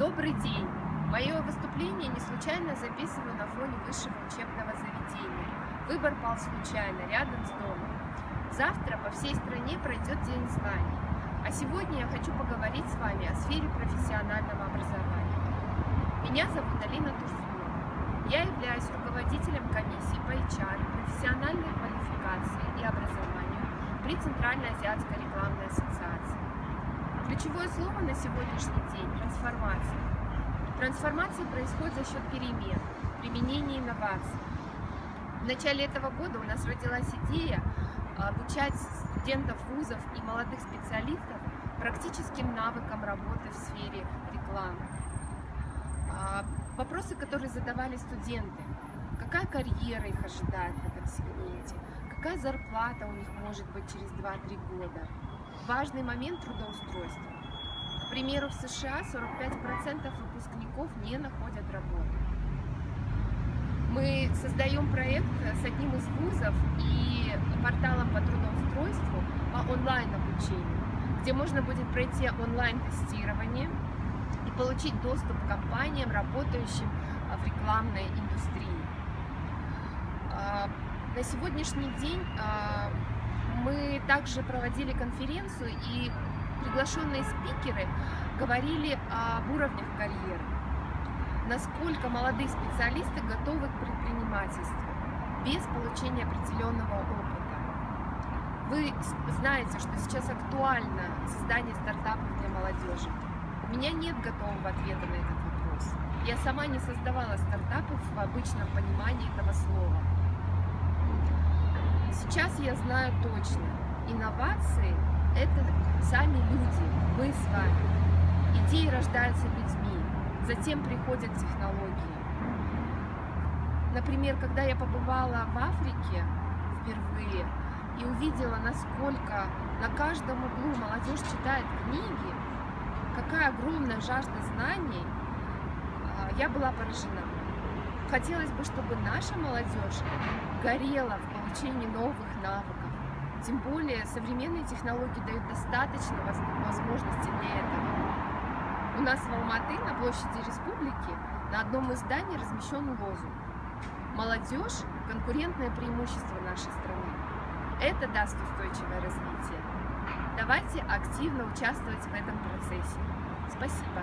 Добрый день! Мое выступление не случайно записываю на фоне высшего учебного заведения. Выбор пал случайно, рядом с домом. Завтра по всей стране пройдет День знаний. А сегодня я хочу поговорить с вами о сфере профессионального образования. Меня зовут Алина Турсунова. Я являюсь руководителем комиссии по HR, профессиональной квалификации и образованию при Центральноазиатской рекламной ассоциации. Ключевое слово на сегодняшний день – трансформация. Трансформация происходит за счет перемен, применения инноваций. В начале этого года у нас родилась идея обучать студентов вузов и молодых специалистов практическим навыкам работы в сфере рекламы. Вопросы, которые задавали студенты: какая карьера их ожидает в этом сегменте, какая зарплата у них может быть через 2-3 года. Важный момент трудоустройства. К примеру, в США 45% выпускников не находят работу. Мы создаем проект с одним из вузов и порталом по трудоустройству по онлайн-обучению, где можно будет пройти онлайн-тестирование и получить доступ к компаниям, работающим в рекламной индустрии. На сегодняшний день мы также проводили конференцию, и приглашенные спикеры говорили об уровнях карьеры, насколько молодые специалисты готовы к предпринимательству без получения определенного опыта. Вы знаете, что сейчас актуально создание стартапов для молодежи. У меня нет готового ответа на этот вопрос. Я сама не создавала стартапов в обычном понимании этого слова. Сейчас я знаю точно, инновации – это сами люди, мы с вами. Идеи рождаются людьми, затем приходят технологии. Например, когда я побывала в Африке впервые и увидела, насколько на каждом углу молодежь читает книги, какая огромная жажда знаний, я была поражена. Хотелось бы, чтобы наша молодежь горела в получении новых навыков. Тем более современные технологии дают достаточно возможностей для этого. У нас в Алматы на площади Республики на одном из зданий размещен лозунг: «Молодежь – конкурентное преимущество нашей страны». Это даст устойчивое развитие. Давайте активно участвовать в этом процессе. Спасибо.